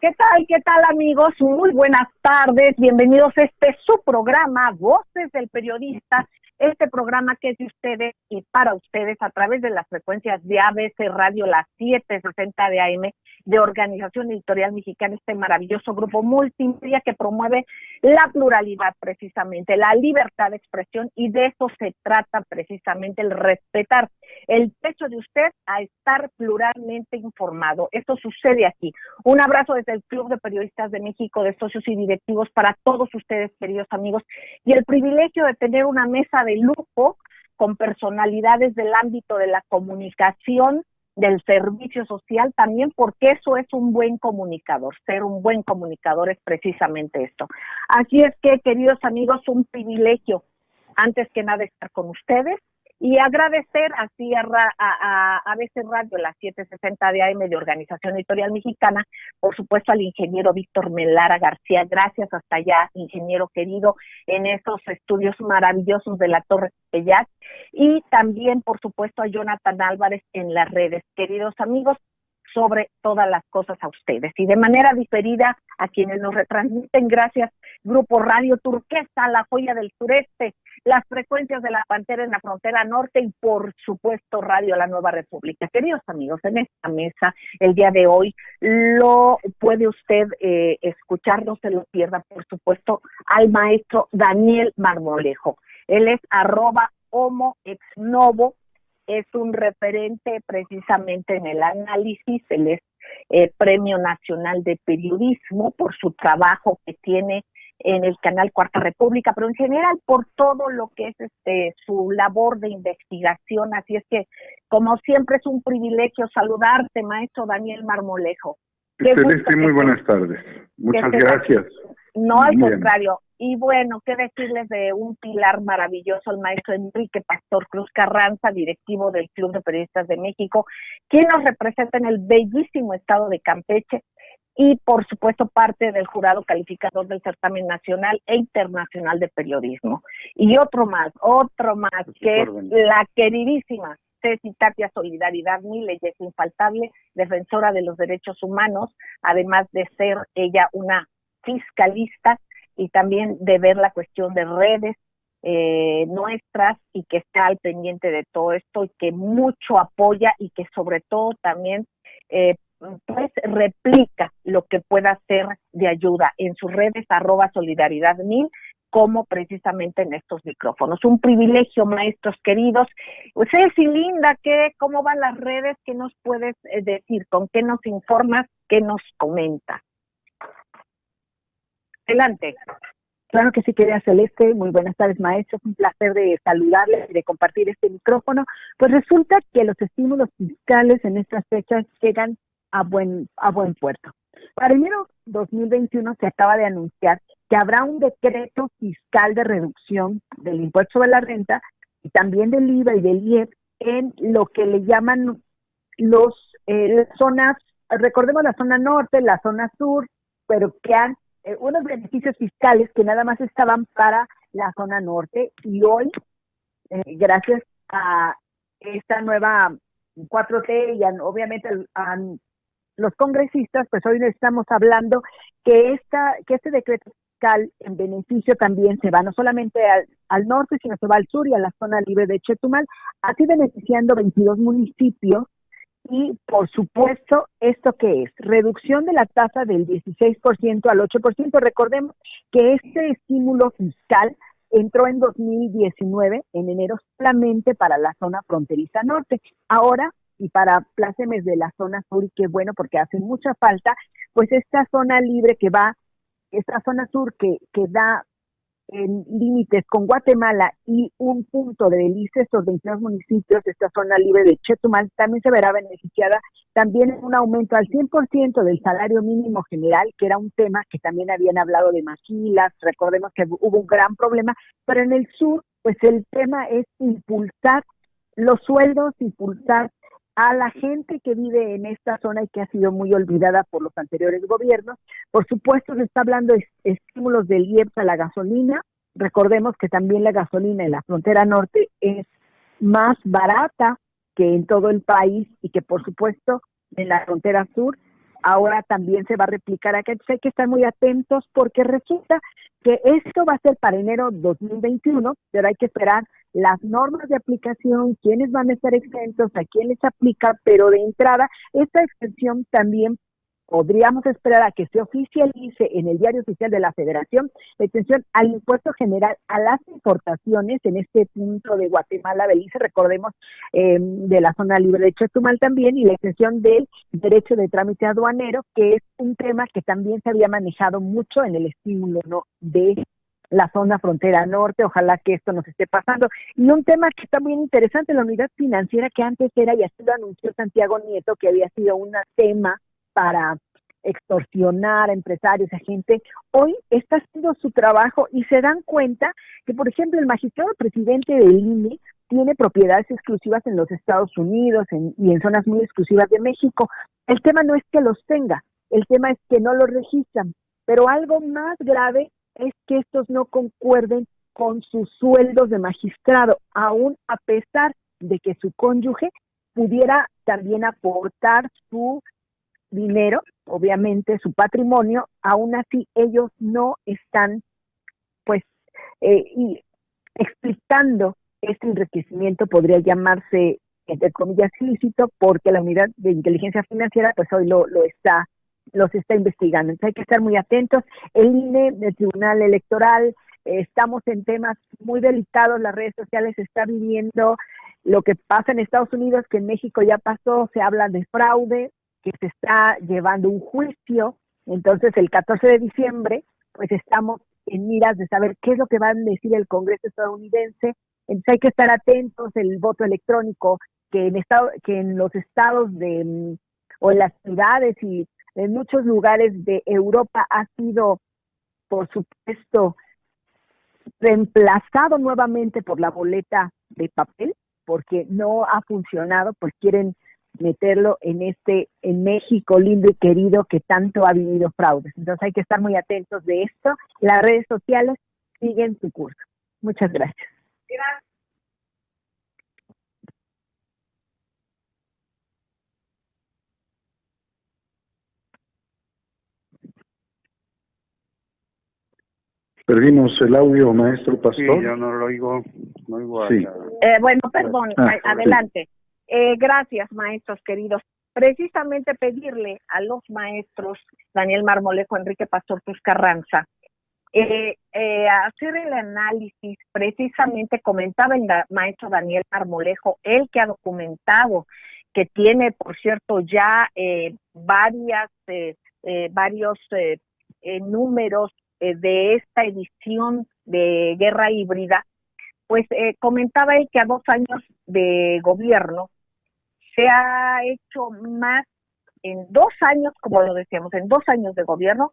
¿Qué tal? ¿Qué tal, amigos? Muy buenas tardes. Bienvenidos a su programa, Voces del Periodista. Este programa que es de ustedes y para ustedes a través de las frecuencias de ABC Radio, las 760 de AM, de Organización Editorial Mexicana, este maravilloso grupo multimedia que promueve la pluralidad precisamente, la libertad de expresión, y de eso se trata precisamente, el respetar el derecho de usted a estar pluralmente informado. Esto sucede aquí. Un abrazo desde el Club de Periodistas de México, de socios y directivos, para todos ustedes, queridos amigos, y el privilegio de tener una mesa de lujo con personalidades del ámbito de la comunicación, del servicio social también, porque eso es un buen comunicador. Ser un buen comunicador es precisamente esto. Así es que, queridos amigos, un privilegio, antes que nada, estar con ustedes y agradecer así a ABC Radio, las 760 de AM, de Organización Editorial Mexicana, por supuesto al ingeniero Víctor Melara García. Gracias hasta allá, ingeniero querido, en esos estudios maravillosos de la Torre Pellat, y también, por supuesto, a Jonathan Álvarez en las redes. Queridos amigos, sobre todas las cosas a ustedes, y de manera diferida a quienes nos retransmiten, gracias Grupo Radio Turquesa, la joya del sureste, las frecuencias de la Pantera en la frontera norte, y por supuesto Radio La Nueva República. Queridos amigos, en esta mesa el día de hoy lo puede usted escuchar, no se lo pierda, por supuesto, al maestro Daniel Marmolejo. Él es @homoexnovo, es un referente precisamente en el análisis. Él es Premio Nacional de Periodismo por su trabajo que tiene en el canal Cuarta República, pero en general por todo lo que es su labor de investigación. Así es que, como siempre, es un privilegio saludarte, maestro Daniel Marmolejo. Celeste, muy buenas tardes. Muchas gracias. No, al contrario. Y bueno, qué decirles de un pilar maravilloso, el maestro Enrique Pastor Cruz Carranza, directivo del Club de Periodistas de México, quien nos representa en el bellísimo estado de Campeche, y por supuesto parte del jurado calificador del certamen nacional e internacional de periodismo. Y otro más, que es la queridísima Ceci Tapia Solidaridad Mil. Ella es infaltable, defensora de los derechos humanos, además de ser ella una fiscalista, y también de ver la cuestión de redes nuestras, y que está al pendiente de todo esto, y que mucho apoya, y que sobre todo también pues replica lo que pueda ser de ayuda en sus redes, @solidaridad1000, como precisamente en estos micrófonos. Un privilegio, maestros queridos. Ceci, linda, ¿cómo van las redes? ¿Qué nos puedes decir? ¿Con qué nos informas? ¿Qué nos comentas? Adelante. Claro que sí, querida Celeste. Muy buenas tardes, maestros. Un placer de saludarles y de compartir este micrófono. Pues resulta que los estímulos fiscales en estas fechas llegan a buen puerto. Para enero 2021 se acaba de anunciar que habrá un decreto fiscal de reducción del impuesto sobre la renta y también del IVA y del IEP en lo que le llaman las zonas, recordemos la zona norte, la zona sur, pero que han unos beneficios fiscales que nada más estaban para la zona norte, y hoy, gracias a esta nueva 4T y obviamente a los congresistas, pues hoy estamos hablando que este decreto fiscal en beneficio también se va no solamente al norte, sino se va al sur y a la zona libre de Chetumal, así beneficiando 22 municipios. Y, por supuesto, ¿esto qué es? Reducción de la tasa del 16% al 8%. Recordemos que este estímulo fiscal entró en 2019, en enero, solamente para la zona fronteriza norte. Ahora, y para plácemes de la zona sur, y qué bueno, porque hace mucha falta, pues esta zona libre esta zona sur que da en límites con Guatemala y un punto de Belice, estos 22 municipios, esta zona libre de Chetumal, también se verá beneficiada también en un aumento al 100% del salario mínimo general, que era un tema que también habían hablado de maquilas. Recordemos que hubo un gran problema, pero en el sur, pues el tema es impulsar los sueldos, impulsar a la gente que vive en esta zona y que ha sido muy olvidada por los anteriores gobiernos. Por supuesto, se está hablando de estímulos del IEPS a la gasolina. Recordemos que también la gasolina en la frontera norte es más barata que en todo el país, y que por supuesto en la frontera sur ahora también se va a replicar acá. Entonces hay que estar muy atentos porque resulta que esto va a ser para enero 2021, pero hay que esperar las normas de aplicación, quiénes van a estar exentos, a quién les aplica, pero de entrada esta exención también podríamos esperar a que se oficialice en el Diario Oficial de la Federación la exención al impuesto general a las importaciones en este punto de Guatemala, Belice, recordemos, de la zona libre de Chetumal también, y la exención del derecho de trámite aduanero, que es un tema que también se había manejado mucho en el estímulo, ¿no?, de la zona frontera norte. Ojalá que esto nos esté pasando. Y un tema que está muy interesante, la unidad financiera, que antes era, y así lo anunció Santiago Nieto, que había sido un tema para extorsionar a empresarios, a gente, hoy está haciendo su trabajo y se dan cuenta que, por ejemplo, el magistrado presidente del INE tiene propiedades exclusivas en los Estados Unidos y en zonas muy exclusivas de México. El tema no es que los tenga, el tema es que no los registran, pero algo más grave es que estos no concuerden con sus sueldos de magistrado, aún a pesar de que su cónyuge pudiera también aportar su dinero, obviamente su patrimonio. Aún así ellos no están pues y explicando este enriquecimiento, podría llamarse entre comillas ilícito, porque la unidad de inteligencia financiera pues hoy los está investigando. Entonces hay que estar muy atentos. El INE, el Tribunal Electoral, estamos en temas muy delicados. Las redes sociales están viviendo lo que pasa en Estados Unidos, que en México ya pasó. Se habla de fraude, que se está llevando un juicio. Entonces el 14 de diciembre pues estamos en miras de saber qué es lo que va a decir el Congreso estadounidense. Entonces hay que estar atentos. El voto electrónico, que en los estados o en las ciudades y en muchos lugares de Europa ha sido, por supuesto, reemplazado nuevamente por la boleta de papel, porque no ha funcionado. Pues quieren meterlo en México lindo y querido, que tanto ha vivido fraudes. Entonces hay que estar muy atentos de esto. Las redes sociales siguen su curso. Muchas gracias. Gracias. Perdimos el audio, maestro Pastor. Sí, yo no lo oigo. No oigo sí. Bueno, perdón, adelante. Sí. Gracias, maestros queridos. Precisamente pedirle a los maestros Daniel Marmolejo, Enrique Pastor Cruz Carranza, hacer el análisis. Varios comentaba el maestro Daniel Marmolejo, él que ha documentado, que tiene, por cierto, ya varios números de esta edición de Guerra Híbrida. Pues comentaba él que a 2 años de gobierno se ha hecho más, en 2 años, como lo decíamos, en 2 años de gobierno,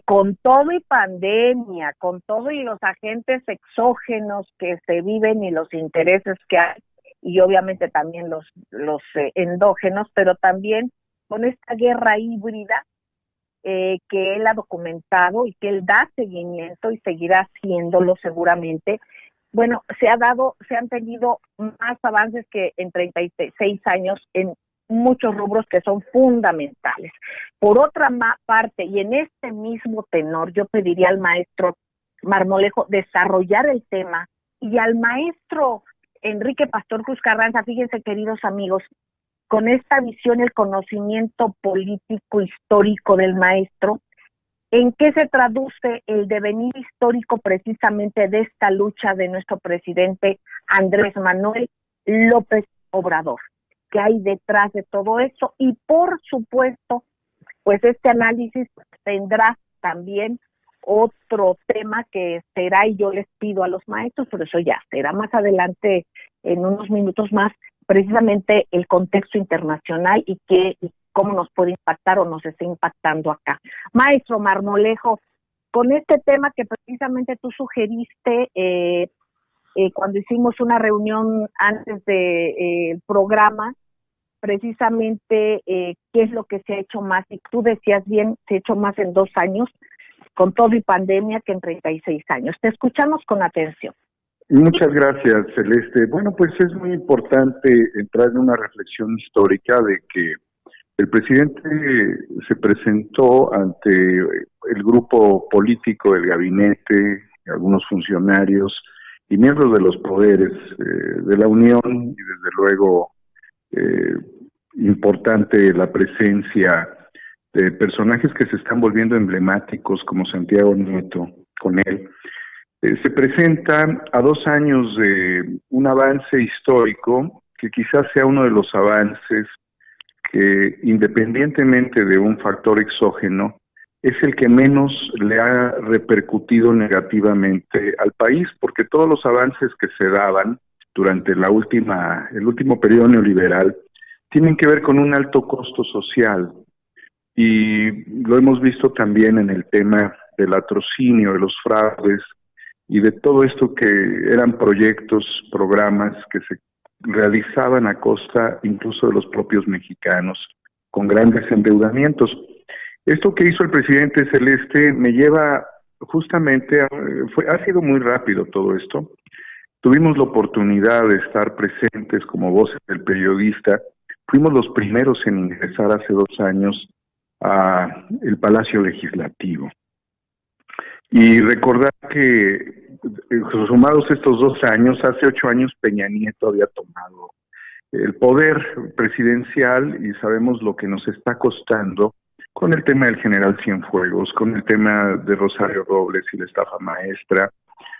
con todo y pandemia, con todo y los agentes exógenos que se viven y los intereses que hay, y obviamente también los endógenos, pero también con esta guerra híbrida que él ha documentado y que él da seguimiento y seguirá haciéndolo seguramente. Bueno, se han tenido más avances que en 36 años en muchos rubros que son fundamentales. Por otra parte, y en este mismo tenor, yo pediría al maestro Marmolejo desarrollar el tema, y al maestro Enrique Pastor Cruz Carranza. Fíjense, queridos amigos, con esta visión, el conocimiento político histórico del maestro, ¿en qué se traduce el devenir histórico precisamente de esta lucha de nuestro presidente Andrés Manuel López Obrador? ¿Qué hay detrás de todo eso? Y por supuesto, pues este análisis tendrá también otro tema que será, y yo les pido a los maestros, por eso ya será más adelante, en unos minutos más, precisamente el contexto internacional y cómo nos puede impactar o nos está impactando acá. Maestro Marmolejo, con este tema que precisamente tú sugeriste cuando hicimos una reunión antes del programa, precisamente qué es lo que se ha hecho más, y tú decías bien, se ha hecho más en 2 años, con todo y pandemia, que en 36 años. Te escuchamos con atención. Muchas gracias, Celeste. Bueno, pues es muy importante entrar en una reflexión histórica de que El presidente se presentó ante el grupo político del gabinete, algunos funcionarios y miembros de los poderes de la Unión, y desde luego importante la presencia de personajes que se están volviendo emblemáticos como Santiago Nieto con él. Se presenta a 2 años de un avance histórico que quizás sea uno de los avances que, independientemente de un factor exógeno, es el que menos le ha repercutido negativamente al país, porque todos los avances que se daban durante el último periodo neoliberal tienen que ver con un alto costo social, y lo hemos visto también en el tema del latrocinio, de los fraudes y de todo esto que eran proyectos, programas que se realizaban a costa incluso de los propios mexicanos, con grandes endeudamientos. Esto que hizo el presidente Celeste me lleva justamente ha sido muy rápido todo esto. Tuvimos la oportunidad de estar presentes como voces del periodista. Fuimos los primeros en ingresar hace 2 años a el Palacio Legislativo. Y recordar que, sumados estos 2 años, hace 8 años Peña Nieto había tomado el poder presidencial, y sabemos lo que nos está costando con el tema del general Cienfuegos, con el tema de Rosario Robles y la estafa maestra,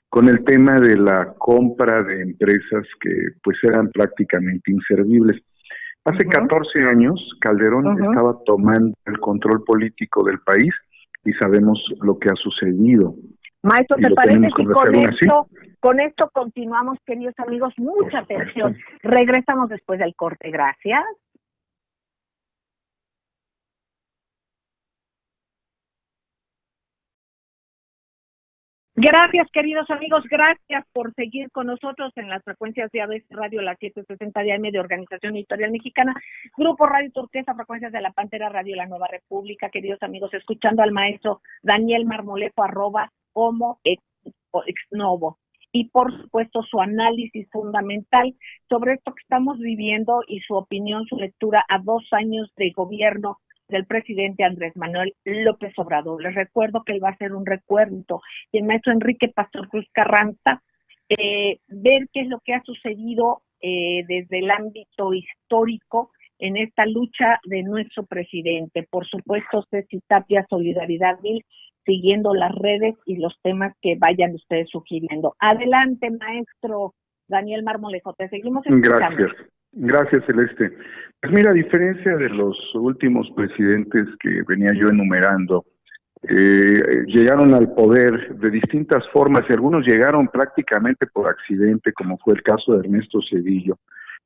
con el tema de la compra de empresas que pues eran prácticamente inservibles. Hace 14 años Calderón estaba tomando el control político del país, y sabemos lo que ha sucedido. Maestro, ¿te parece que con esto continuamos, queridos amigos? Mucha atención. Regresamos después del corte. Gracias. Gracias, queridos amigos, gracias por seguir con nosotros en las frecuencias de ABC Radio, las 760 de AM de Organización Editorial Mexicana, Grupo Radio Turquesa, frecuencias de La Pantera Radio, La Nueva República. Queridos amigos, escuchando al maestro Daniel Marmolejo, @homo ex novo, y por supuesto su análisis fundamental sobre esto que estamos viviendo y su opinión, su lectura a 2 años de gobierno del presidente Andrés Manuel López Obrador. Les recuerdo que él va a hacer un recuento, y el maestro Enrique Pastor Cruz Carranza, ver qué es lo que ha sucedido desde el ámbito histórico en esta lucha de nuestro presidente. Por supuesto, Ceci Tapia, Solidaridad Mil, siguiendo las redes y los temas que vayan ustedes sugiriendo. Adelante, maestro Daniel Marmolejo, te seguimos escuchando. Gracias, Celeste. Pues mira, a diferencia de los últimos presidentes que venía yo enumerando, llegaron al poder de distintas formas, y algunos llegaron prácticamente por accidente, como fue el caso de Ernesto Zedillo,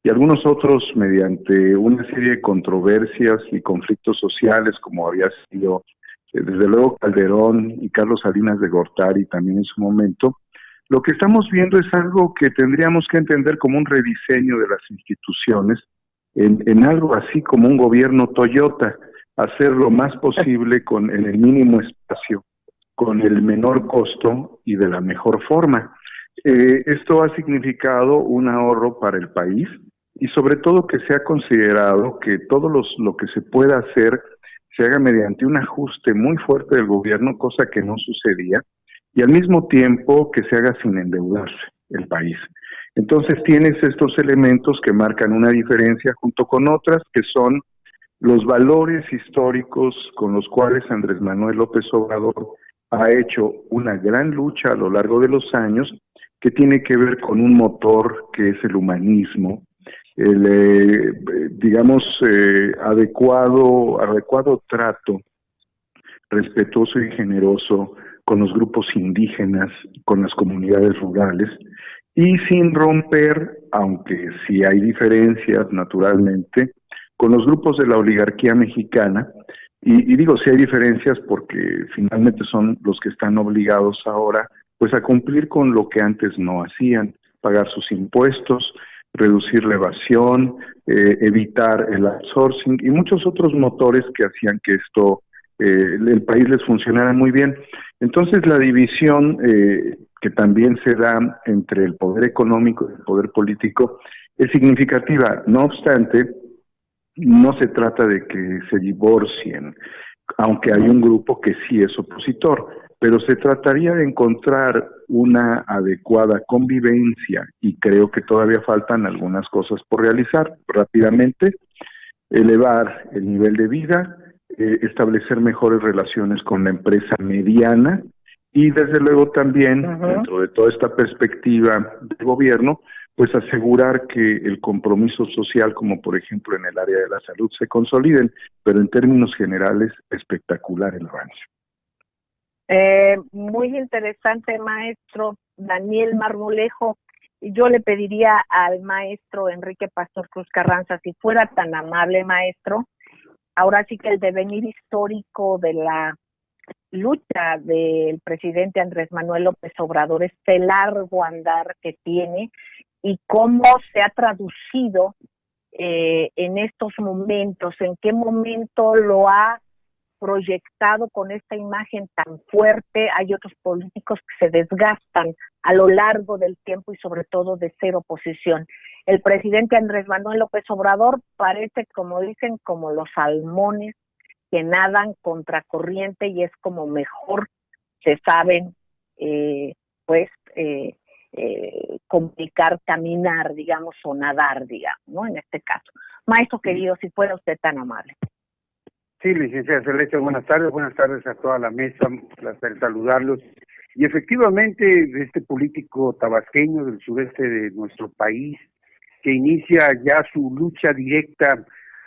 y algunos otros mediante una serie de controversias y conflictos sociales, como había sido desde luego Calderón y Carlos Salinas de Gortari también en su momento. Lo que estamos viendo es algo que tendríamos que entender como un rediseño de las instituciones, en algo así como un gobierno Toyota, hacer lo más posible en el mínimo espacio, con el menor costo y de la mejor forma. Esto ha significado un ahorro para el país, y sobre todo que se ha considerado que todo lo que se pueda hacer se haga mediante un ajuste muy fuerte del gobierno, cosa que no sucedía, y al mismo tiempo que se haga sin endeudarse el país. Entonces tienes estos elementos que marcan una diferencia junto con otras, que son los valores históricos con los cuales Andrés Manuel López Obrador ha hecho una gran lucha a lo largo de los años, que tiene que ver con un motor que es el humanismo, el adecuado trato respetuoso y generoso con los grupos indígenas, con las comunidades rurales, y sin romper, aunque sí hay diferencias naturalmente, con los grupos de la oligarquía mexicana. Y digo sí hay diferencias porque finalmente son los que están obligados ahora pues a cumplir con lo que antes no hacían, pagar sus impuestos, reducir la evasión, evitar el outsourcing y muchos otros motores que hacían que el país les funcionara muy bien. Entonces la división que también se da entre el poder económico y el poder político es significativa. No obstante, no se trata de que se divorcien, aunque hay un grupo que sí es opositor, pero se trataría de encontrar una adecuada convivencia y creo que todavía faltan algunas cosas por realizar rápidamente, elevar el nivel de vida, establecer mejores relaciones con la empresa mediana y desde luego también, dentro de toda esta perspectiva de gobierno, pues asegurar que el compromiso social, como por ejemplo en el área de la salud, se consoliden, pero en términos generales, espectacular el avance. Muy interesante, maestro Daniel Marmolejo. Yo le pediría al maestro Enrique Pastor Cruz Carranza, si fuera tan amable, maestro, ahora sí que el devenir histórico de la lucha del presidente Andrés Manuel López Obrador, este largo andar que tiene y cómo se ha traducido en estos momentos, en qué momento lo ha proyectado con esta imagen tan fuerte. Hay otros políticos que se desgastan a lo largo del tiempo y sobre todo de ser oposición. El presidente Andrés Manuel López Obrador parece, como dicen, como los salmones que nadan contracorriente y es como mejor se saben complicar, caminar, digamos, o nadar, digamos, ¿no? En este caso. Maestro querido, si fuera usted tan amable. Sí, licenciada Celeste, buenas tardes a toda la mesa, un placer saludarlos. Y efectivamente, este político tabasqueño del sureste de nuestro país, que inicia ya su lucha directa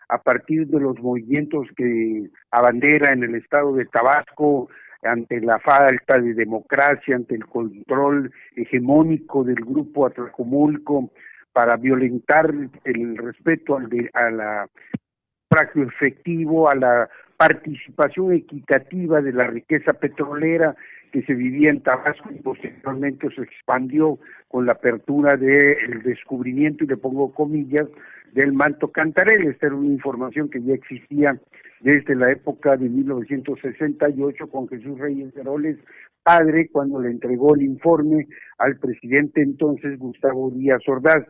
a partir de los movimientos que abandera en el estado de Tabasco, ante la falta de democracia, ante el control hegemónico del grupo Atlacomulco, para violentar el respeto a la práctico efectivo, a la participación equitativa de la riqueza petrolera que se vivía en Tabasco y posteriormente se expandió con la apertura del descubrimiento, y le pongo comillas, del manto Cantarell. Esta era una información que ya existía desde la época de 1968 con Jesús Reyes Heroles, padre, cuando le entregó el informe al presidente entonces Gustavo Díaz Ordaz.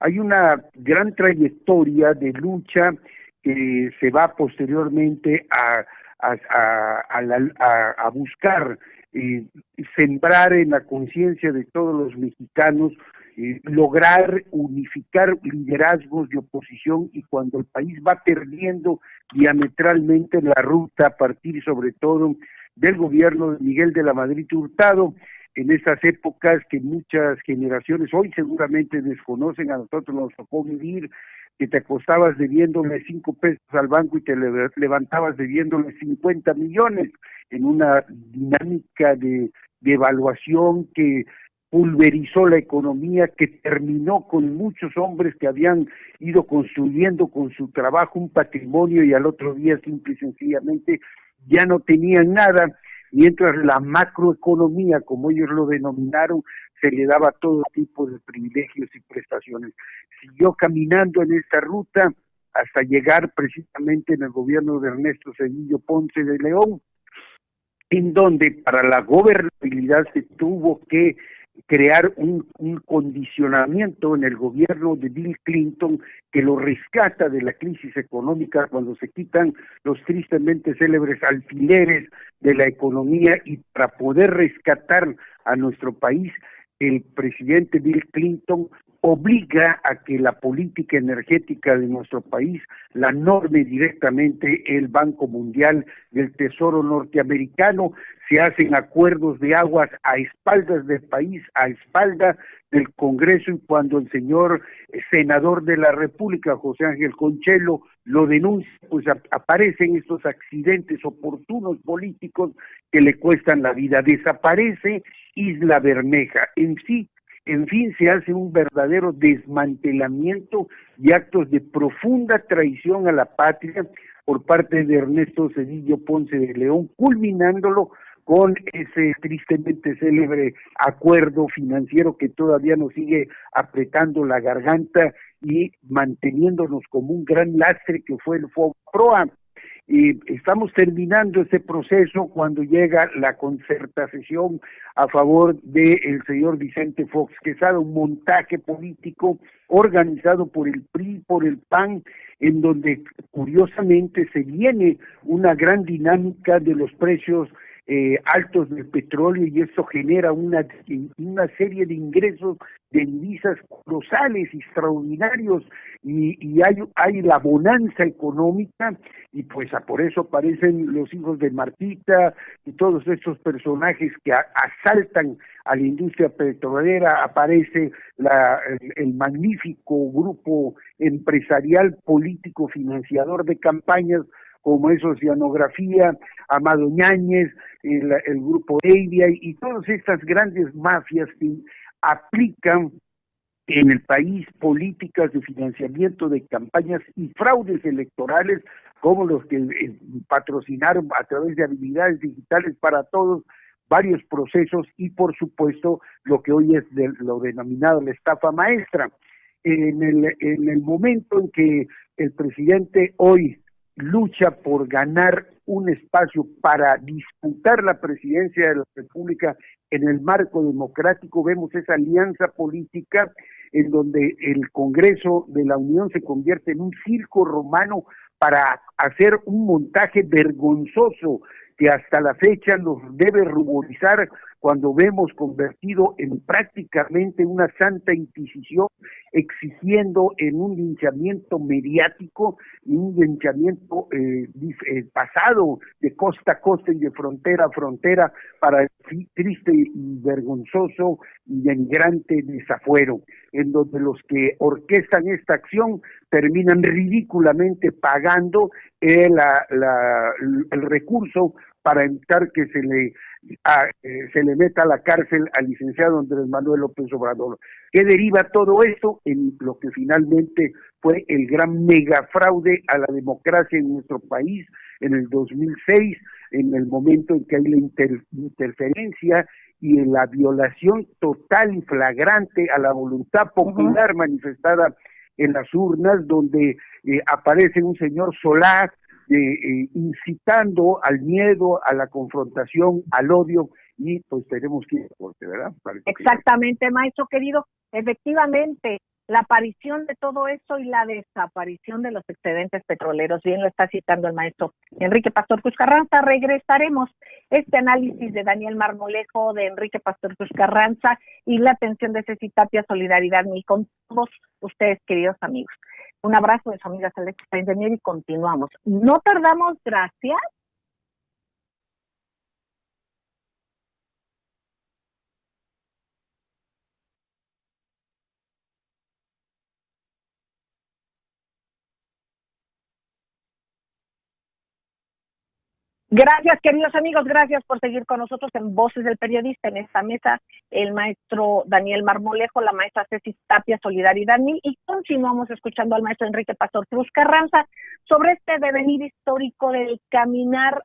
Hay una gran trayectoria de lucha que se va posteriormente a buscar sembrar en la conciencia de todos los mexicanos, lograr unificar liderazgos de oposición, y cuando el país va perdiendo diametralmente la ruta a partir sobre todo del gobierno de Miguel de la Madrid Hurtado, en esas épocas que muchas generaciones hoy seguramente desconocen, a nosotros nos tocó vivir, que te acostabas debiéndole 5 pesos al banco y te levantabas debiéndole 50 millones, en una dinámica de evaluación que pulverizó la economía, que terminó con muchos hombres que habían ido construyendo con su trabajo un patrimonio y al otro día simple y sencillamente ya no tenían nada, mientras la macroeconomía, como ellos lo denominaron, se le daba todo tipo de privilegios y prestaciones. Siguió caminando en esta ruta hasta llegar precisamente en el gobierno de Ernesto Zedillo Ponce de León, en donde para la gobernabilidad se tuvo que crear un condicionamiento en el gobierno de Bill Clinton que lo rescata de la crisis económica cuando se quitan los tristemente célebres alfileres de la economía, y para poder rescatar a nuestro país, el presidente Bill Clinton obliga a que la política energética de nuestro país la norme directamente el Banco Mundial del Tesoro norteamericano. Se hacen acuerdos de aguas a espaldas del país, a espalda del Congreso, y cuando el señor senador de la República, José Ángel Conchelo, lo denuncia, pues aparecen estos accidentes oportunos políticos que le cuestan la vida. Desaparece Isla Bermeja. En fin, se hace un verdadero desmantelamiento y actos de profunda traición a la patria por parte de Ernesto Zedillo Ponce de León, culminándolo con ese tristemente célebre acuerdo financiero que todavía nos sigue apretando la garganta y manteniéndonos como un gran lastre que fue el FOBPROA. Y estamos terminando ese proceso cuando llega la concertación a favor del señor Vicente Fox Quesada, un montaje político organizado por el PRI, por el PAN, en donde curiosamente se viene una gran dinámica de los precios altos del petróleo, y esto genera una serie de ingresos de divisas colosales, extraordinarios, y hay la bonanza económica, y pues por eso aparecen los hijos de Martita y todos estos personajes que asaltan a la industria petrolera. Aparece el magnífico grupo empresarial, político, financiador de campañas, como es Oceanografía, Amado Ñáñez, el grupo Eivia y todas estas grandes mafias que aplican en el país políticas de financiamiento de campañas y fraudes electorales, como los que patrocinaron a través de Habilidades Digitales para Todos varios procesos, y por supuesto lo que hoy es lo denominado la estafa maestra. En el momento en que el presidente hoy lucha por ganar un espacio para disputar la presidencia de la República en el marco democrático, vemos esa alianza política en donde el Congreso de la Unión se convierte en un circo romano para hacer un montaje vergonzoso que hasta la fecha nos debe ruborizar cuando vemos convertido en prácticamente una santa inquisición, exigiendo en un linchamiento mediático y un linchamiento pasado de costa a costa y de frontera a frontera para el triste y vergonzoso y denigrante desafuero, en donde los que orquestan esta acción terminan ridículamente pagando el recurso para evitar que se le meta a la cárcel al licenciado Andrés Manuel López Obrador. ¿Qué deriva todo esto? En lo que finalmente fue el gran megafraude a la democracia en nuestro país en el 2006, en el momento en que hay la interferencia y en la violación total y flagrante a la voluntad popular manifestada en las urnas, donde aparece un señor Solá incitando al miedo, a la confrontación, al odio, y pues tenemos que ir a corte, ¿verdad? Exactamente, maestro querido. Efectivamente, la aparición de todo eso y la desaparición de los excedentes petroleros, bien lo está citando el maestro Enrique Pastor Cruz Carranza. Regresaremos este análisis de Daniel Marmolejo, de Enrique Pastor Cruz Carranza, y la atención de Ceci Tapia, Solidaridad Mil, con todos ustedes, queridos amigos. Un abrazo de su amiga Celeste Steindemier y continuamos. No tardamos, gracias. Gracias, queridos amigos, gracias por seguir con nosotros en Voces del Periodista. En esta mesa, el maestro Daniel Marmolejo, la maestra Ceci Tapia, Solidaridad Mil, y continuamos escuchando al maestro Enrique Pastor Cruz Carranza sobre este devenir histórico del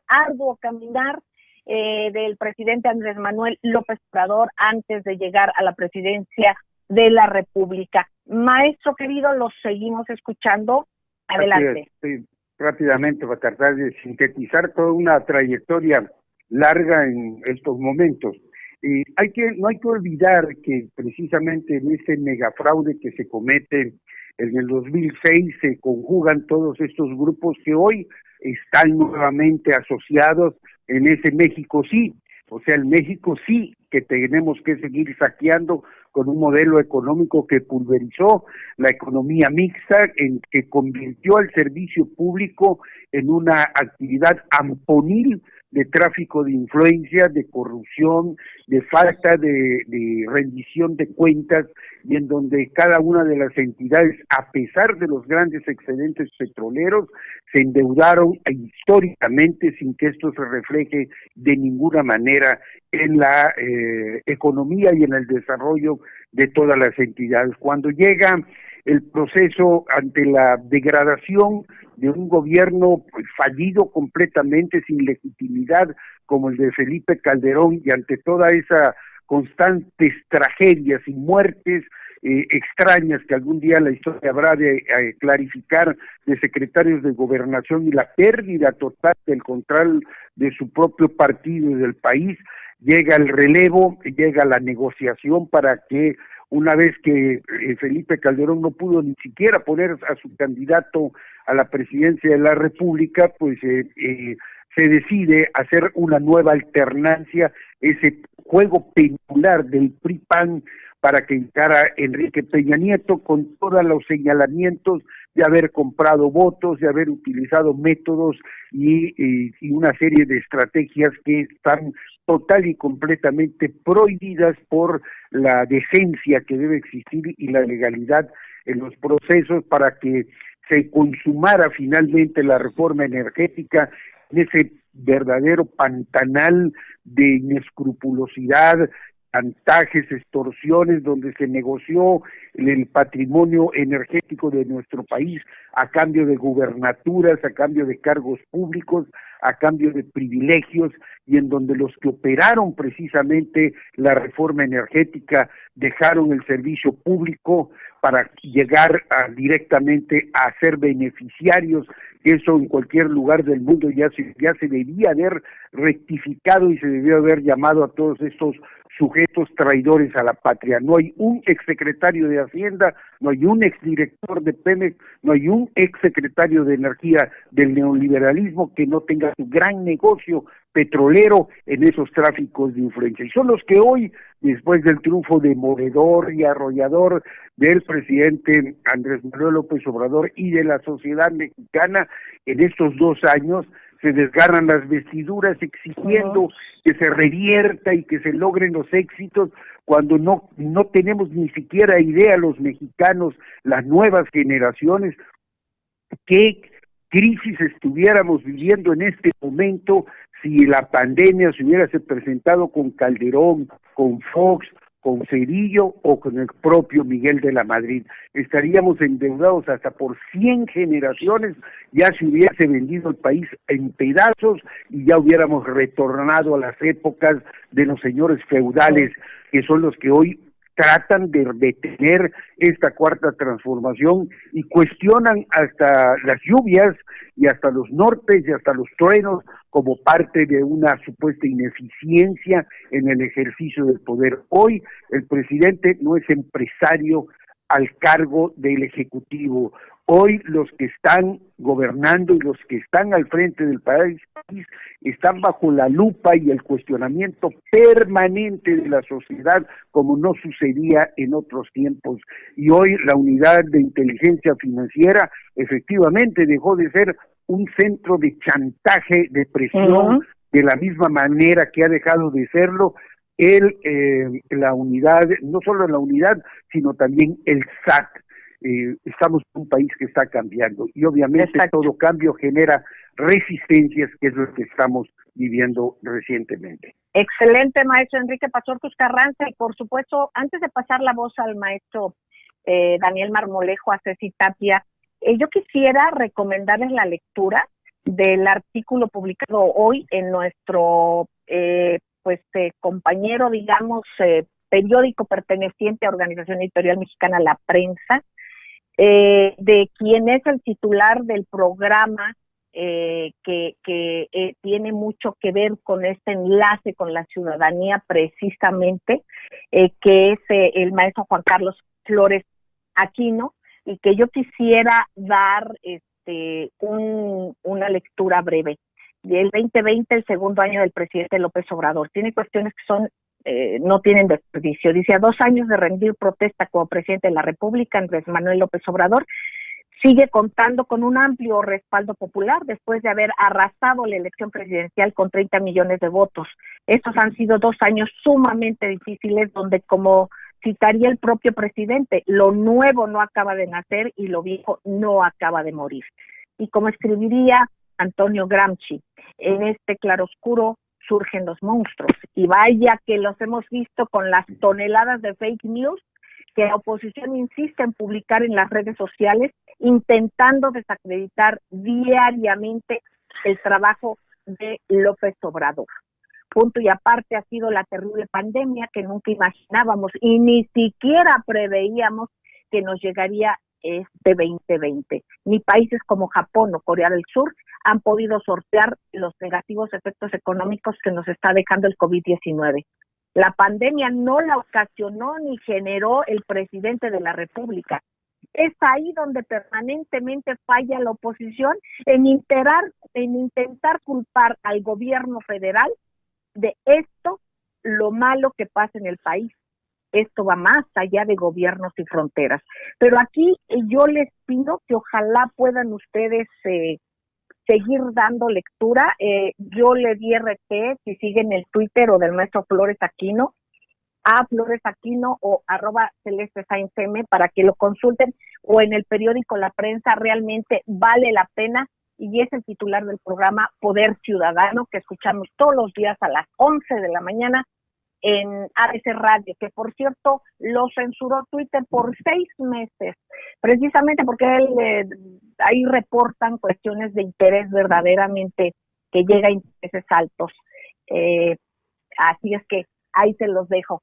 arduo caminar del presidente Andrés Manuel López Obrador antes de llegar a la presidencia de la República. Maestro querido, los seguimos escuchando. Adelante. Sí. Rápidamente, para tratar de sintetizar toda una trayectoria larga en estos momentos. No hay que olvidar que precisamente en ese megafraude que se comete en el 2006 se conjugan todos estos grupos que hoy están nuevamente asociados en ese México sí, o sea, el México sí que tenemos que seguir saqueando con un modelo económico que pulverizó la economía mixta, en que convirtió al servicio público en una actividad amponil de tráfico de influencia, de corrupción, de falta de rendición de cuentas, y en donde cada una de las entidades, a pesar de los grandes excedentes petroleros, se endeudaron históricamente sin que esto se refleje de ninguna manera en la economía y en el desarrollo de todas las entidades. Cuando llega el proceso ante la degradación de un gobierno fallido completamente, sin legitimidad, como el de Felipe Calderón, y ante toda esa constantes tragedias y muertes extrañas que algún día la historia habrá de clarificar, de secretarios de gobernación, y la pérdida total del control de su propio partido y del país, llega el relevo, llega la negociación para que una vez que Felipe Calderón no pudo ni siquiera poner a su candidato a la presidencia de la República, pues se decide hacer una nueva alternancia, ese juego pendular del PRI-PAN para que encara Enrique Peña Nieto con todos los señalamientos de haber comprado votos, de haber utilizado métodos y una serie de estrategias que están total y completamente prohibidas por la decencia que debe existir y la legalidad en los procesos para que se consumara finalmente la reforma energética en ese verdadero pantanal de inescrupulosidad, chantajes, extorsiones, donde se negoció el patrimonio energético de nuestro país a cambio de gubernaturas, a cambio de cargos públicos, a cambio de privilegios, y en donde los que operaron precisamente la reforma energética dejaron el servicio público para llegar directamente a ser beneficiarios. Eso en cualquier lugar del mundo ya se debía haber rectificado y se debió haber llamado a todos estos sujetos traidores a la patria. No hay un exsecretario de Hacienda, no hay un exdirector de Pemex, no hay un exsecretario de Energía del neoliberalismo que no tenga su gran negocio petrolero en esos tráficos de influencia. Y son los que hoy, después del triunfo demoledor y arrollador del presidente Andrés Manuel López Obrador y de la sociedad mexicana, en estos 2 años se desgarran las vestiduras exigiendo que se revierta y que se logren los éxitos, cuando no tenemos ni siquiera idea los mexicanos, las nuevas generaciones, qué crisis estuviéramos viviendo en este momento si la pandemia se hubiese presentado con Calderón, con Fox, con Cedillo o con el propio Miguel de la Madrid. Estaríamos endeudados hasta por 100 generaciones, ya se hubiese vendido el país en pedazos y ya hubiéramos retornado a las épocas de los señores feudales, que son los que hoy tratan de detener esta cuarta transformación y cuestionan hasta las lluvias y hasta los nortes y hasta los truenos como parte de una supuesta ineficiencia en el ejercicio del poder. Hoy el presidente no es empresario al cargo del Ejecutivo. Hoy los que están gobernando y los que están al frente del país están bajo la lupa y el cuestionamiento permanente de la sociedad, como no sucedía en otros tiempos. Y hoy la unidad de inteligencia financiera efectivamente dejó de ser un centro de chantaje, de presión, de la misma manera que ha dejado de serlo la unidad, no solo la unidad, sino también el SAT. Estamos en un país que está cambiando y obviamente todo cambio genera resistencias, que es lo que estamos viviendo recientemente. Excelente, maestro Enrique Pazortus Carranza, y por supuesto, antes de pasar la voz al maestro Daniel Marmolejo, a Ceci Tapia, yo quisiera recomendarles la lectura del artículo publicado hoy en nuestro compañero, digamos, periódico perteneciente a Organización Editorial Mexicana La Prensa, de quien es el titular del programa que tiene mucho que ver con este enlace con la ciudadanía precisamente, que es el maestro Juan Carlos Flores Aquino, y que yo quisiera dar una lectura breve. El 2020, el segundo año del presidente López Obrador, tiene cuestiones que son no tienen desperdicio. Dice: a 2 años de rendir protesta como presidente de la República, Andrés Manuel López Obrador sigue contando con un amplio respaldo popular después de haber arrasado la elección presidencial con 30 millones de votos. Estos han sido 2 años sumamente difíciles, donde, como citaría el propio presidente, lo nuevo no acaba de nacer y lo viejo no acaba de morir. Y como escribiría Antonio Gramsci, en este claroscuro surgen los monstruos, y vaya que los hemos visto con las toneladas de fake news que la oposición insiste en publicar en las redes sociales, intentando desacreditar diariamente el trabajo de López Obrador. Punto y aparte ha sido la terrible pandemia que nunca imaginábamos y ni siquiera preveíamos que nos llegaría este 2020. Ni países como Japón o Corea del Sur han podido sortear los negativos efectos económicos que nos está dejando el COVID-19. La pandemia no la ocasionó ni generó el presidente de la República. Es ahí donde permanentemente falla la oposición en intentar culpar al gobierno federal de esto, lo malo que pasa en el país. Esto va más allá de gobiernos y fronteras. Pero aquí yo les pido que ojalá puedan ustedes seguir dando lectura. Yo le di RT, si siguen el Twitter o del maestro Flores Aquino, a Flores Aquino o @CelesteSainzM para que lo consulten, o en el periódico La Prensa. Realmente vale la pena, y es el titular del programa Poder Ciudadano, que escuchamos todos los días a las 11 de la mañana en ABC Radio, que por cierto lo censuró Twitter por 6 meses, precisamente porque ahí reportan cuestiones de interés verdaderamente que llega a intereses altos. Así es que ahí se los dejo,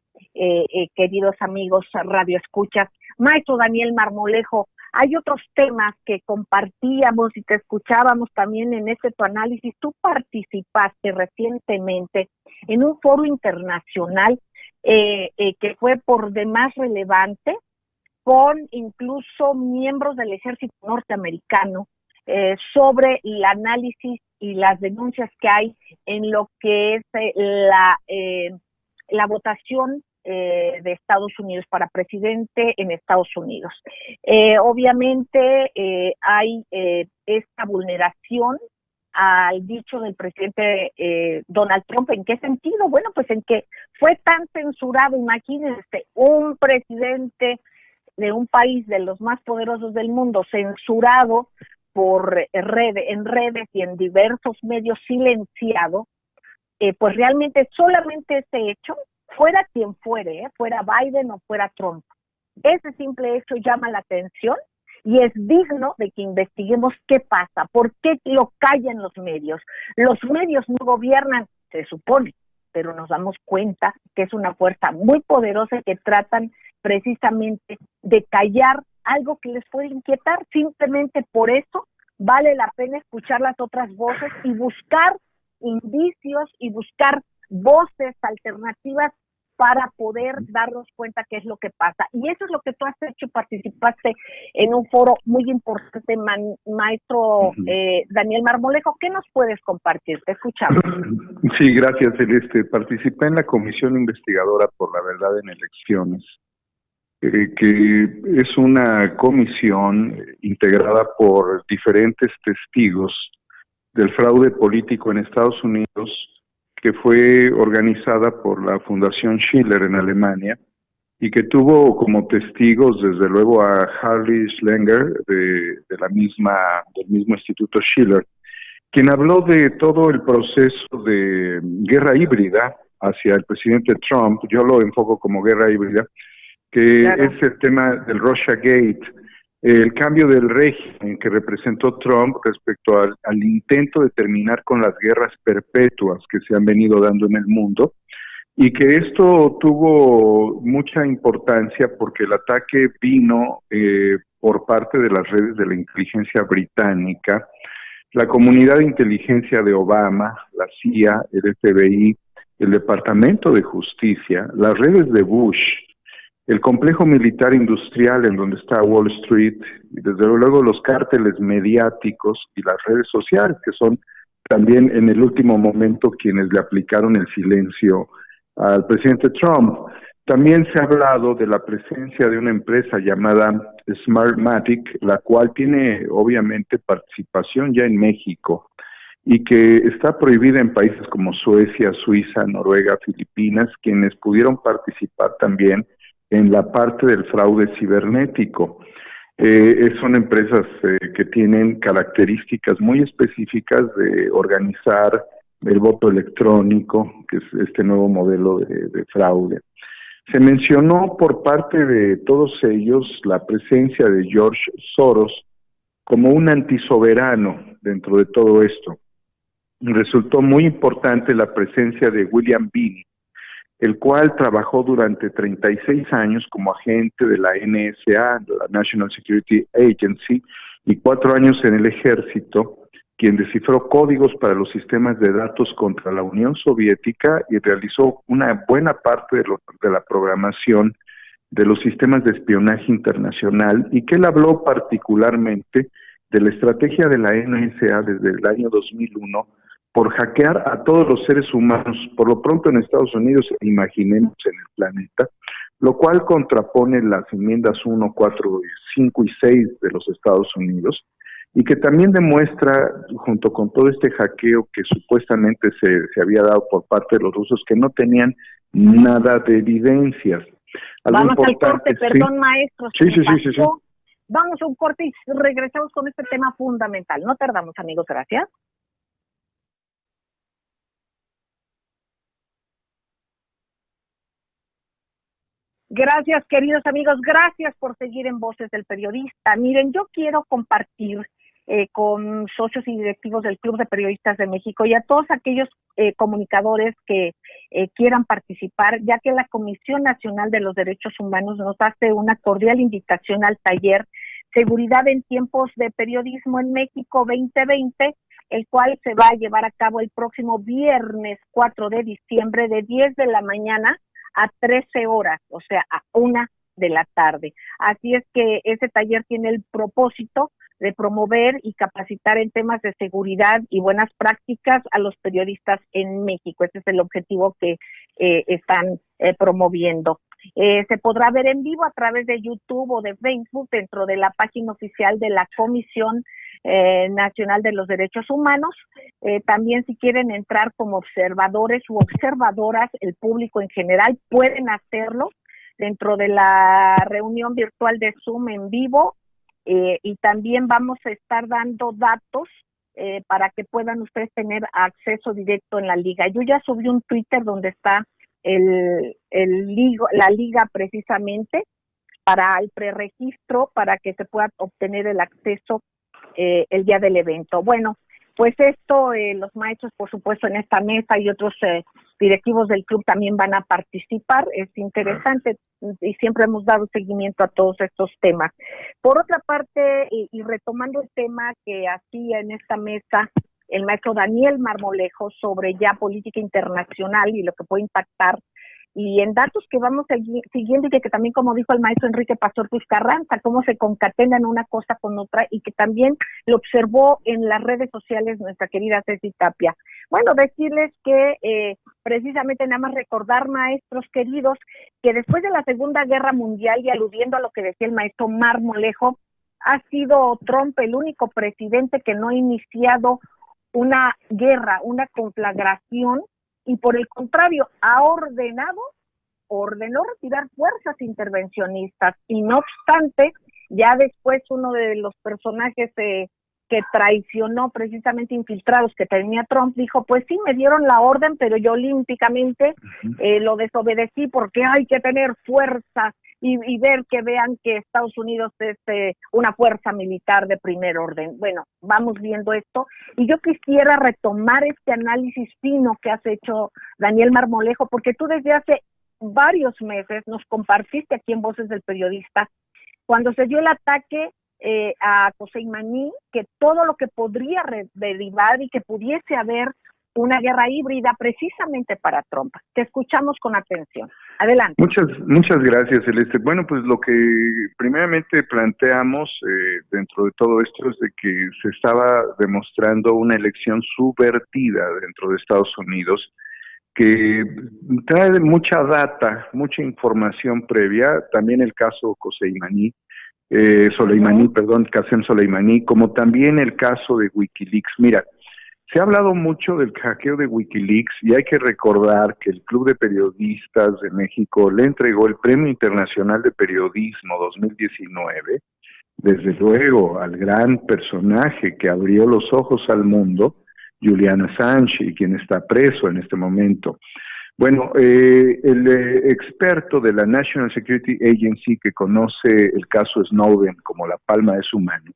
queridos amigos radioescuchas. Maestro Daniel Marmolejo, hay otros temas que compartíamos y que escuchábamos también en tu análisis. Tú participaste recientemente en un foro internacional que fue por demás relevante, con incluso miembros del ejército norteamericano, sobre el análisis y las denuncias que hay en lo que es la votación de Estados Unidos para presidente en Estados Unidos. Obviamente hay esta vulneración al dicho del presidente Donald Trump. ¿En qué sentido? Bueno, pues en que fue tan censurado. Imagínense, un presidente de un país de los más poderosos del mundo censurado en redes y en diversos medios, silenciado. Pues realmente solamente ese hecho, fuera quien fuere, fuera Biden o fuera Trump, ese simple hecho llama la atención y es digno de que investiguemos qué pasa, por qué lo callan los medios. Los medios no gobiernan, se supone, pero nos damos cuenta que es una fuerza muy poderosa que tratan precisamente de callar algo que les puede inquietar. Simplemente por eso vale la pena escuchar las otras voces y buscar indicios y buscar voces alternativas para poder darnos cuenta qué es lo que pasa. Y eso es lo que tú has hecho. Participaste en un foro muy importante, maestro Daniel Marmolejo. ¿Qué nos puedes compartir? Te escuchamos. Sí, gracias, Celeste. Participé en la Comisión Investigadora por la Verdad en Elecciones, que es una comisión integrada por diferentes testigos del fraude político en Estados Unidos, que fue organizada por la Fundación Schiller en Alemania y que tuvo como testigos desde luego a Harry Schlenger del mismo Instituto Schiller, quien habló de todo el proceso de guerra híbrida hacia el presidente Trump. Yo lo enfoco como guerra híbrida, que claro, es el tema del Russiagate, el cambio del régimen que representó Trump respecto al intento de terminar con las guerras perpetuas que se han venido dando en el mundo, y que esto tuvo mucha importancia porque el ataque vino por parte de las redes de la inteligencia británica, la comunidad de inteligencia de Obama, la CIA, el FBI, el Departamento de Justicia, las redes de Bush, el complejo militar industrial en donde está Wall Street, y desde luego los cárteles mediáticos y las redes sociales, que son también en el último momento quienes le aplicaron el silencio al presidente Trump. También se ha hablado de la presencia de una empresa llamada Smartmatic, la cual tiene obviamente participación ya en México y que está prohibida en países como Suecia, Suiza, Noruega, Filipinas, quienes pudieron participar también en la parte del fraude cibernético. Son empresas que tienen características muy específicas de organizar el voto electrónico, que es este nuevo modelo de fraude. Se mencionó por parte de todos ellos la presencia de George Soros como un antisoberano dentro de todo esto. Resultó muy importante la presencia de William Binney, el cual trabajó durante 36 años como agente de la NSA, la National Security Agency, y 4 años en el ejército, quien descifró códigos para los sistemas de datos contra la Unión Soviética y realizó una buena parte de la programación de los sistemas de espionaje internacional, y que él habló particularmente de la estrategia de la NSA desde el año 2001 por hackear a todos los seres humanos, por lo pronto en Estados Unidos, imaginemos en el planeta, lo cual contrapone las enmiendas 1, 4, 5 y 6 de los Estados Unidos, y que también demuestra, junto con todo este hackeo que supuestamente se había dado por parte de los rusos, que no tenían nada de evidencias. Vamos al corte, perdón, maestro. Sí. Vamos a un corte y regresamos con este tema fundamental. No tardamos, amigos, gracias. Gracias, queridos amigos, gracias por seguir en Voces del Periodista. Miren, yo quiero compartir con socios y directivos del Club de Periodistas de México y a todos aquellos comunicadores que quieran participar, ya que la Comisión Nacional de los Derechos Humanos nos hace una cordial invitación al taller Seguridad en Tiempos de Periodismo en México 2020, el cual se va a llevar a cabo el próximo viernes 4 de diciembre de 10 de la mañana a 13 horas, o sea, a 1 de la tarde. Así es que ese taller tiene el propósito de promover y capacitar en temas de seguridad y buenas prácticas a los periodistas en México. Ese es el objetivo que están promoviendo. Se podrá ver en vivo a través de YouTube o de Facebook dentro de la página oficial de la Comisión Nacional de los Derechos Humanos. También, si quieren entrar como observadores u observadoras, el público en general pueden hacerlo dentro de la reunión virtual de Zoom en vivo, y también vamos a estar dando datos para que puedan ustedes tener acceso directo en la liga. Yo ya subí un Twitter donde está la liga precisamente para el preregistro, para que se pueda obtener el acceso el día del evento. Bueno, pues esto, los maestros, por supuesto, en esta mesa y otros directivos del club también van a participar. Es interesante y siempre hemos dado seguimiento a todos estos temas. Por otra parte, y retomando el tema que hacía en esta mesa el maestro Daniel Marmolejo sobre ya política internacional y lo que puede impactar, y en datos que vamos siguiendo, y que también, como dijo el maestro Enrique Pastor Ruiz Carranza, cómo se concatenan una cosa con otra, y que también lo observó en las redes sociales nuestra querida Ceci Tapia. Bueno, decirles que precisamente nada más recordar, maestros queridos, que después de la Segunda Guerra Mundial, y aludiendo a lo que decía el maestro Marmolejo, ha sido Trump el único presidente que no ha iniciado una guerra, una conflagración, y por el contrario ha ordenó retirar fuerzas intervencionistas, y no obstante, ya después uno de los personajes que traicionó, precisamente infiltrados que tenía Trump, dijo, pues sí, me dieron la orden, pero yo olímpicamente lo desobedecí porque hay que tener fuerza y ver que vean que Estados Unidos es una fuerza militar de primer orden. Bueno, vamos viendo esto, y yo quisiera retomar este análisis fino que has hecho, Daniel Marmolejo, porque tú desde hace varios meses nos compartiste aquí en Voces del Periodista, cuando se dio el ataque a Soleimani, que todo lo que podría derivar y que pudiese haber una guerra híbrida precisamente para Trump. Te escuchamos con atención. Adelante. Muchas gracias, Celeste. Bueno, pues lo que primeramente planteamos dentro de todo esto es de que se estaba demostrando una elección subvertida dentro de Estados Unidos, que trae mucha data, mucha información previa, también el caso Qasem Soleimani, como también el caso de Wikileaks. Mira, se ha hablado mucho del hackeo de Wikileaks, y hay que recordar que el Club de Periodistas de México le entregó el Premio Internacional de Periodismo 2019, desde luego al gran personaje que abrió los ojos al mundo, Julian Assange, y quien está preso en este momento. Bueno, el experto de la National Security Agency, que conoce el caso Snowden como la palma de su mano,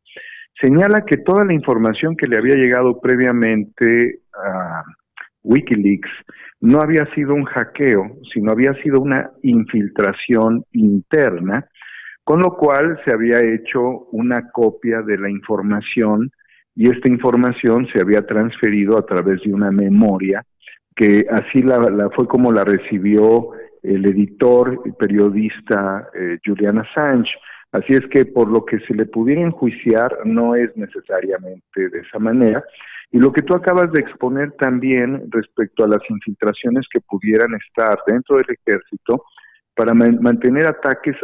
señala que toda la información que le había llegado previamente a Wikileaks no había sido un hackeo, sino había sido una infiltración interna, con lo cual se había hecho una copia de la información y esta información se había transferido a través de una memoria que así fue como la recibió el editor y periodista Julian Assange. Así es que por lo que se le pudiera enjuiciar no es necesariamente de esa manera. Y lo que tú acabas de exponer también respecto a las infiltraciones que pudieran estar dentro del ejército para mantener ataques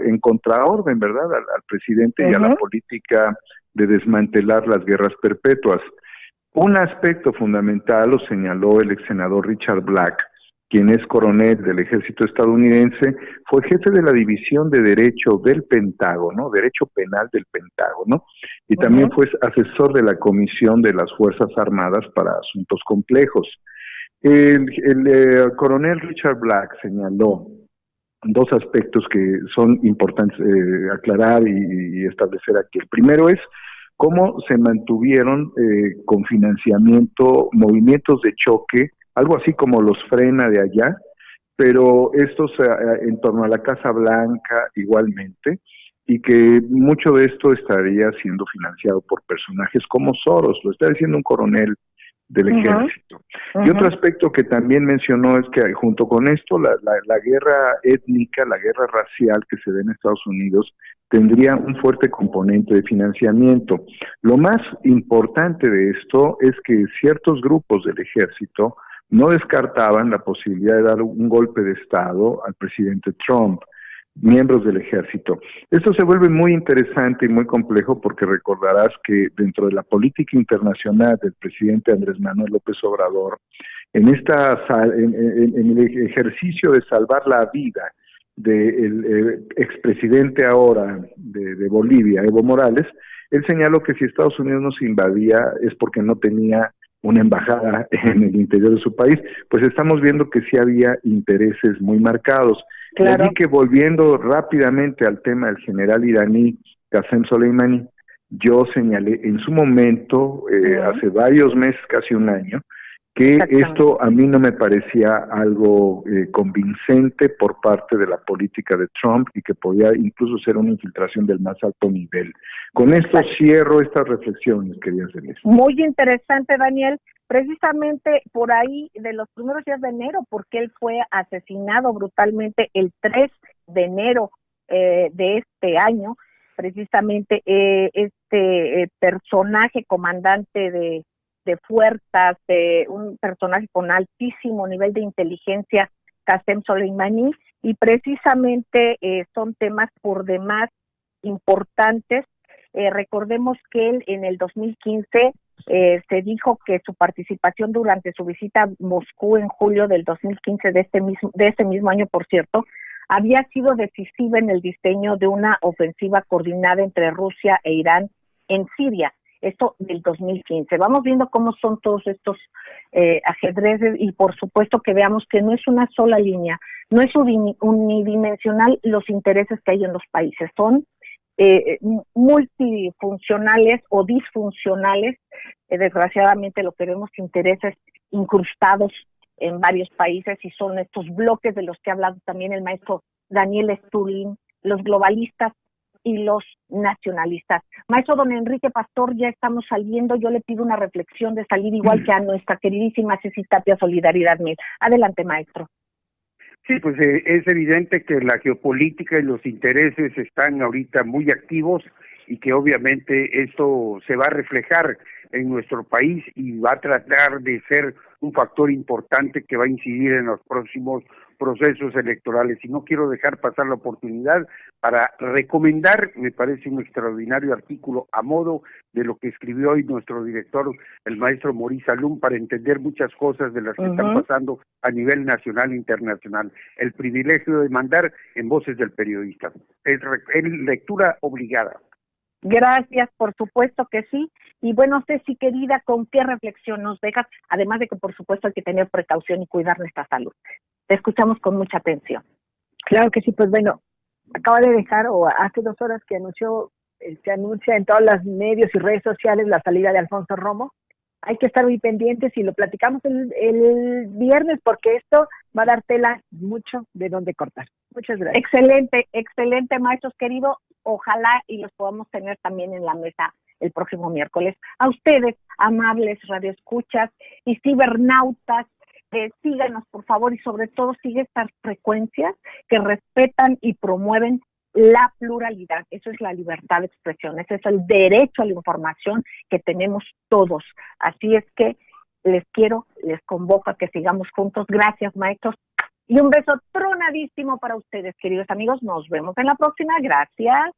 en contraorden, ¿verdad?, al presidente y a la política de desmantelar las guerras perpetuas. Un aspecto fundamental lo señaló el ex senador Richard Black, quien es coronel del ejército estadounidense, fue jefe de la división de Derecho del Pentágono, Derecho Penal del Pentágono, y también fue asesor de la Comisión de las Fuerzas Armadas para Asuntos Complejos. El coronel Richard Black señaló dos aspectos que son importantes aclarar y establecer aquí. El primero es cómo se mantuvieron con financiamiento movimientos de choque, algo así como los Frena de allá, pero estos en torno a la Casa Blanca igualmente, y que mucho de esto estaría siendo financiado por personajes como Soros, lo está diciendo un coronel del ejército. Y otro aspecto que también mencionó es que junto con esto, la guerra étnica, la guerra racial que se ve en Estados Unidos, tendría un fuerte componente de financiamiento. Lo más importante de esto es que ciertos grupos del ejército no descartaban la posibilidad de dar un golpe de Estado al presidente Trump, miembros del ejército. Esto se vuelve muy interesante y muy complejo porque recordarás que dentro de la política internacional del presidente Andrés Manuel López Obrador, en el ejercicio de salvar la vida del expresidente ahora de Bolivia, Evo Morales, él señaló que si Estados Unidos no se invadía es porque no tenía una embajada en el interior de su país. Pues estamos viendo que sí había intereses muy marcados. Claro. Y allí que volviendo rápidamente al tema del general iraní Qasem Soleimani, yo señalé en su momento, hace varios meses, casi un año, que esto a mí no me parecía algo convincente por parte de la política de Trump y que podía incluso ser una infiltración del más alto nivel. Con esto cierro estas reflexiones, quería hacerles. Muy interesante, Daniel. Precisamente por ahí de los primeros días de enero, porque él fue asesinado brutalmente el 3 de enero de este año, precisamente este personaje comandante de fuerzas, un personaje con altísimo nivel de inteligencia, Qasem Soleimani, y precisamente son temas por demás importantes. Recordemos que él en el 2015 se dijo que su participación durante su visita a Moscú en julio del 2015 de ese mismo año, por cierto, había sido decisiva en el diseño de una ofensiva coordinada entre Rusia e Irán en Siria. Esto del 2015. Vamos viendo cómo son todos estos ajedrezes y por supuesto que veamos que no es una sola línea, no es unidimensional los intereses que hay en los países, son multifuncionales o disfuncionales. Desgraciadamente lo que vemos, intereses incrustados en varios países, y son estos bloques de los que ha hablado también el maestro Daniel Stulin, los globalistas y los nacionalistas. Maestro don Enrique Pastor, ya estamos saliendo, yo le pido una reflexión de salir igual que a nuestra queridísima Ceci Tapia, Solidaridad Mil. Adelante, maestro. Sí, pues es evidente que la geopolítica y los intereses están ahorita muy activos y que obviamente esto se va a reflejar en nuestro país y va a tratar de ser un factor importante que va a incidir en los próximos procesos electorales. Y no quiero dejar pasar la oportunidad para recomendar, me parece un extraordinario artículo a modo de lo que escribió hoy nuestro director, el maestro Maurice Salum, para entender muchas cosas de las que están pasando a nivel nacional e internacional. El privilegio de mandar en Voces del Periodista. Es lectura obligada. Gracias, por supuesto que sí. Y bueno, Ceci, querida, ¿con qué reflexión nos dejas? Además de que, por supuesto, hay que tener precaución y cuidar nuestra salud. Te escuchamos con mucha atención. Claro que sí, pues bueno, acaba de dejar, o hace 2 horas que se anuncia en todos los medios y redes sociales la salida de Alfonso Romo. Hay que estar muy pendientes y lo platicamos el viernes porque esto va a dar tela mucho de dónde cortar. Muchas gracias. Excelente, maestros queridos. Ojalá y los podamos tener también en la mesa el próximo miércoles. A ustedes, amables radioescuchas y cibernautas, síganos por favor y sobre todo sigue estas frecuencias que respetan y promueven la pluralidad. Eso es la libertad de expresión, ese es el derecho a la información que tenemos todos. Así es que les convoco a que sigamos juntos. Gracias, maestros. Y un beso tronadísimo para ustedes, queridos amigos. Nos vemos en la próxima. Gracias.